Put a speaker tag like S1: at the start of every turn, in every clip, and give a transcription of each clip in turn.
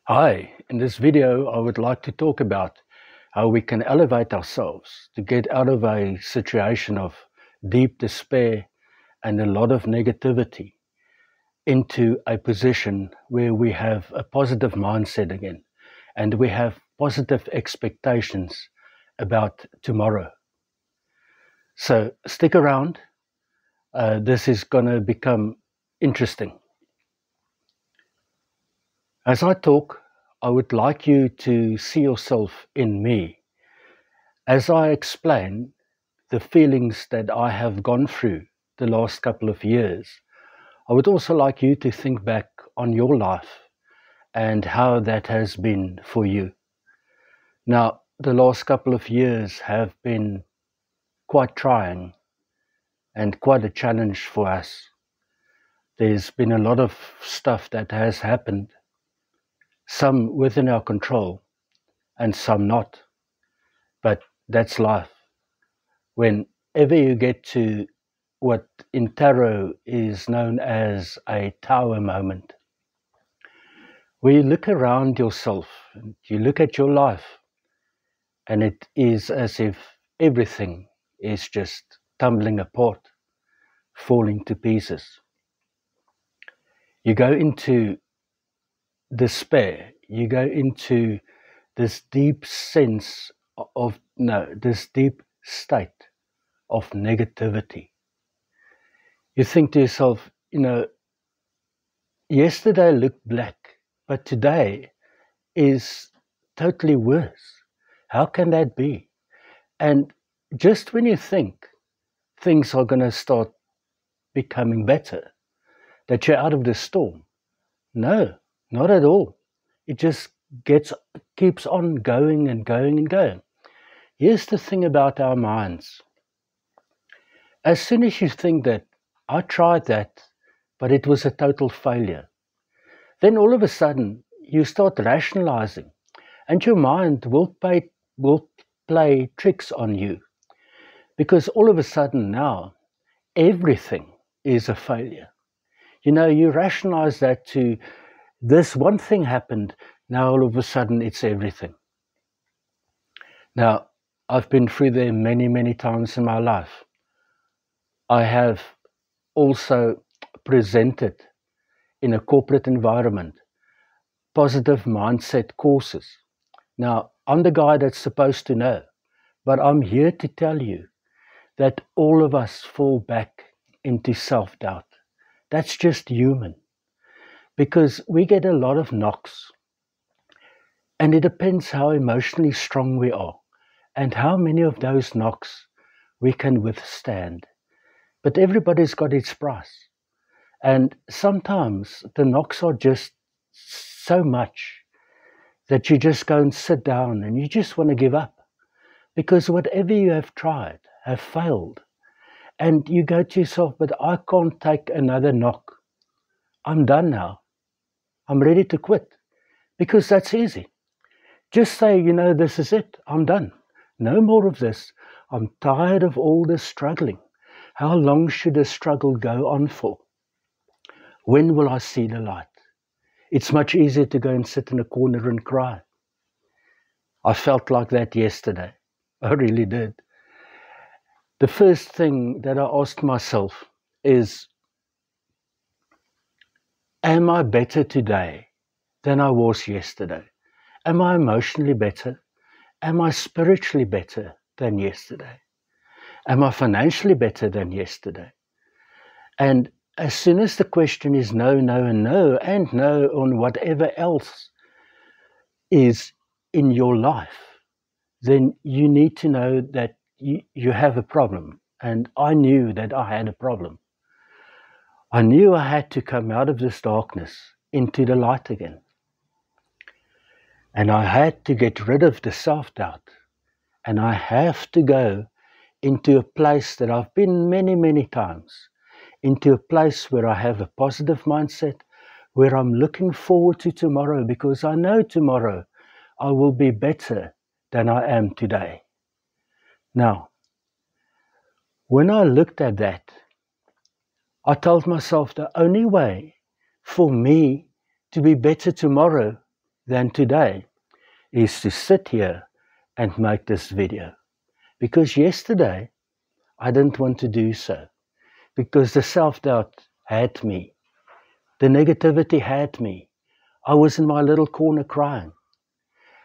S1: Hi, in this video I would like to talk about how we can elevate ourselves to get out of a situation of deep despair and a lot of negativity into a position where we have a positive mindset again and we have positive expectations about tomorrow. So stick around, this is going to become interesting. As I talk, I would like you to see yourself in me as I explain the feelings that I have gone through the last couple of years. I would also like you to think back on your life and how that has been for you. Now, the last couple of years have been quite trying and quite a challenge for us. There's been a lot of stuff that has happened, some within our control and some not. But that's life. Whenever you get to what in tarot is known as a tower moment, where you look around yourself and you look at your life, and it is as if everything is just tumbling apart, falling to pieces. You go into despair, you go into this deep sense of, this deep state of negativity. You think to yourself, yesterday looked black, but today is totally worse. How can that be? And just when you think things are going to start becoming better, that you're out of the storm, no, not at all. It just keeps on going and going and going. Here's the thing about our minds. As soon as you think that I tried that, but it was a total failure, then all of a sudden you start rationalizing, and your mind will play tricks on you, because all of a sudden now everything is a failure. You rationalize that to this one thing happened, now all of a sudden it's everything. Now, I've been through there many, many times in my life. I have also presented in a corporate environment positive mindset courses. Now, I'm the guy that's supposed to know, but I'm here to tell you that all of us fall back into self-doubt. That's just human, because we get a lot of knocks, and it depends how emotionally strong we are and how many of those knocks we can withstand. But everybody's got its price, and sometimes the knocks are just so much that you just go and sit down and you just want to give up, because whatever you have tried have failed. And you go to yourself, but I can't take another knock. I'm done now. I'm ready to quit, because that's easy. Just say, this is it. I'm done. No more of this. I'm tired of all this struggling. How long should the struggle go on for? When will I see the light? It's much easier to go and sit in a corner and cry. I felt like that yesterday. I really did. The first thing that I asked myself is, am I better today than I was yesterday? Am I emotionally better? Am I spiritually better than yesterday? Am I financially better than yesterday? And as soon as the question is no, no, and no, and no on whatever else is in your life, then you need to know that you have a problem. And I knew that I had a problem. I knew I had to come out of this darkness into the light again. And I had to get rid of the self-doubt. And I have to go into a place that I've been many, many times, into a place where I have a positive mindset, where I'm looking forward to tomorrow, because I know tomorrow I will be better than I am today. Now, when I looked at that, I told myself the only way for me to be better tomorrow than today is to sit here and make this video. Because yesterday, I didn't want to do so. Because the self-doubt had me. The negativity had me. I was in my little corner crying.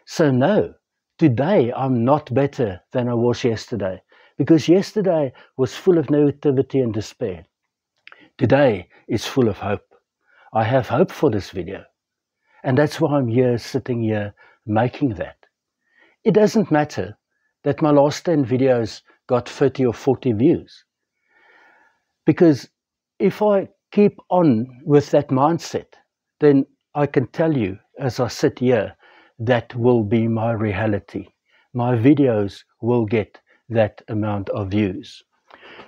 S1: So no, today I'm not better than I was yesterday. Because yesterday was full of negativity and despair. Today is full of hope. I have hope for this video. And that's why I'm here, sitting here, making that. It doesn't matter that my last 10 videos got 30 or 40 views. Because if I keep on with that mindset, then I can tell you, as I sit here, that will be my reality. My videos will get that amount of views.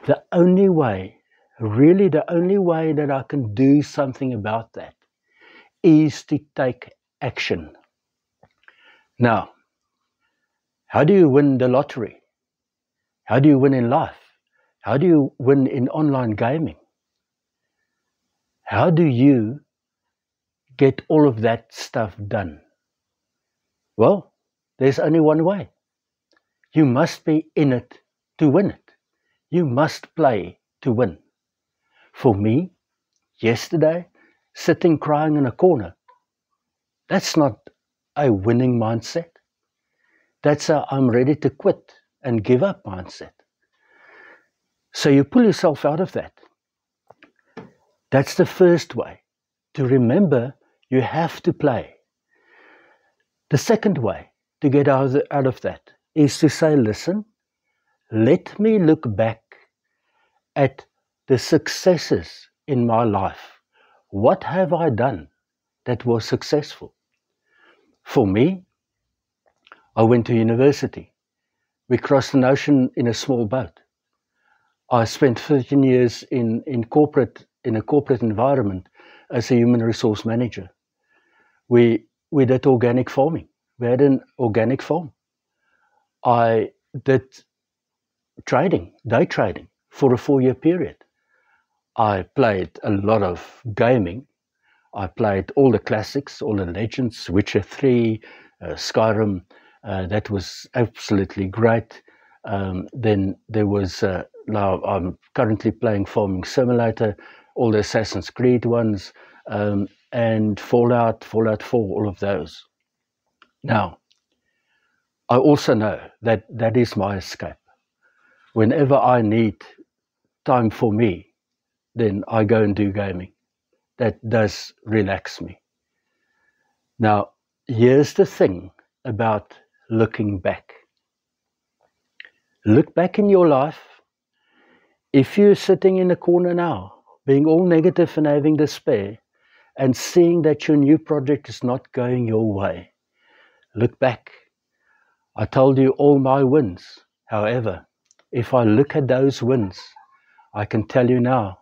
S1: The only way, really the only way that I can do something about that is to take action. Now, how do you win the lottery? How do you win in life? How do you win in online gaming? How do you get all of that stuff done? Well, there's only one way. You must be in it to win it. You must play to win. For me, yesterday, sitting crying in a corner, that's not a winning mindset. That's a I'm ready to quit and give up mindset. So you pull yourself out of that. That's the first way. To remember, you have to play. The second way to get out of that is to say, listen, let me look back at the successes in my life. What have I done that was successful? For me, I went to university. We crossed an ocean in a small boat. I spent 13 years in a corporate environment as a human resource manager. We did organic farming. We had an organic farm. I did trading, day trading, for a 4-year period. I played a lot of gaming. I played all the classics, all the legends, Witcher 3, Skyrim. That was absolutely great. Then there was, now I'm currently playing Farming Simulator, all the Assassin's Creed ones, and Fallout 4, all of those. Now, I also know that that is my escape. Whenever I need time for me, then I go and do gaming. That does relax me. Now, here's the thing about looking back. Look back in your life. If you're sitting in a corner now, being all negative and having despair, and seeing that your new project is not going your way, look back. I told you all my wins. However, if I look at those wins, I can tell you now,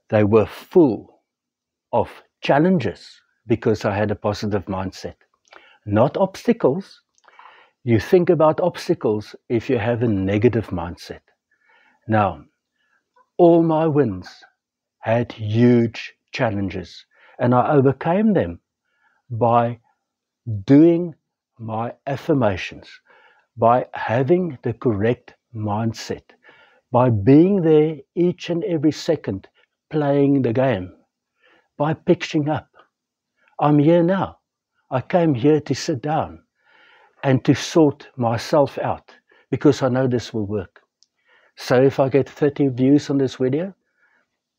S1: they were full of challenges because I had a positive mindset. Not obstacles. You think about obstacles if you have a negative mindset. Now, all my wins had huge challenges, and I overcame them by doing my affirmations, by having the correct mindset, by being there each and every second, playing the game, by pitching up. I'm here now. I came here to sit down and to sort myself out because I know this will work. So if I get 30 views on this video,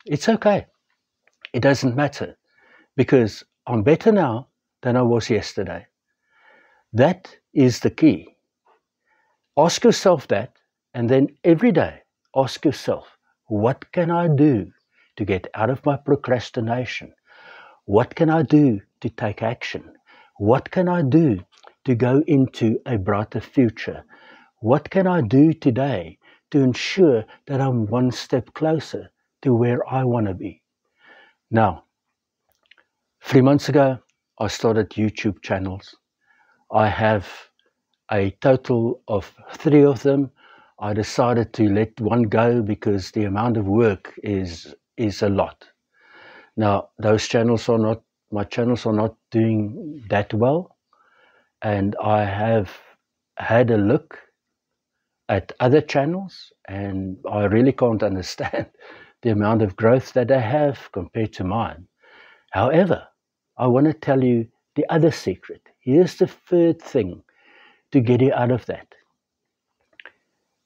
S1: it's okay. It doesn't matter because I'm better now than I was yesterday. That is the key. Ask yourself that, and then every day ask yourself, what can I do to get out of my procrastination? What can I do to take action? What can I do to go into a brighter future? What can I do today to ensure that I'm one step closer to where I want to be? Now, 3 months ago, I started YouTube channels. I have a total of 3 of them. I decided to let one go because the amount of work is a lot. Now, those channels are not my channels are not doing that well, and I have had a look at other channels, and I really can't understand the amount of growth that they have compared to mine. However, I want to tell you the other secret. Here's the third thing to get you out of that.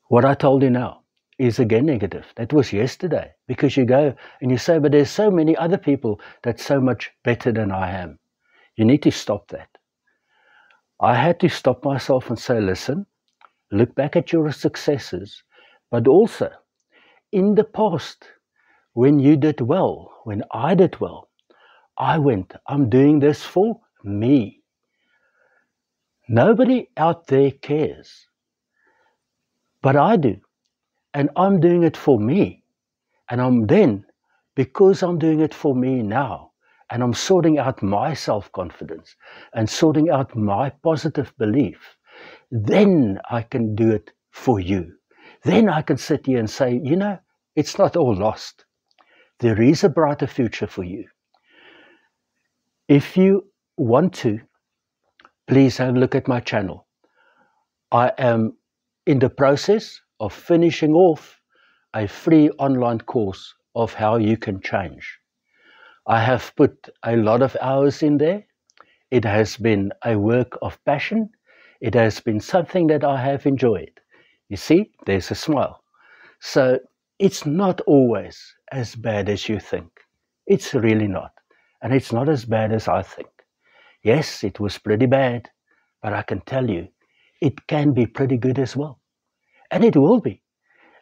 S1: What I told you now is again negative. That was yesterday, because you go and you say, but there's so many other people that's so much better than I am. You need to stop that. I had to stop myself and say, listen, look back at your successes, but also in the past, when you did well, when I did well, I'm doing this for me. Nobody out there cares, but I do. And I'm doing it for me. And because I'm doing it for me now, and I'm sorting out my self-confidence and sorting out my positive belief, then I can do it for you. Then I can sit here and say, it's not all lost. There is a brighter future for you. If you want to, please have a look at my channel. I am in the process of finishing off a free online course of how you can change. I have put a lot of hours in there. It has been a work of passion. It has been something that I have enjoyed. You see, there's a smile. So it's not always as bad as you think. It's really not. And it's not as bad as I think. Yes, it was pretty bad, but I can tell you, it can be pretty good as well. And it will be.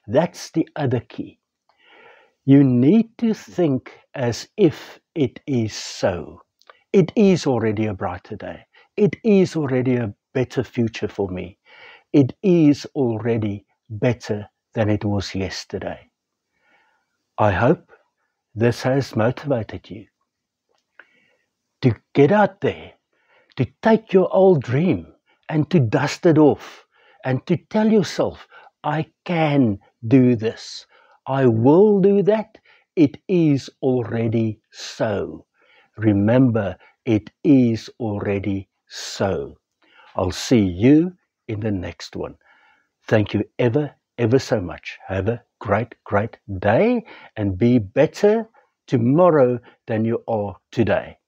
S1: That's the other key. You need to think as if it is so. It is already a brighter day. It is already a better future for me. It is already better than it was yesterday. I hope this has motivated you to get out there, to take your old dream and to dust it off and to tell yourself, I can do this. I will do that. It is already so. Remember, it is already so. I'll see you in the next one. Thank you ever so much. Have a great day and be better tomorrow than you are today.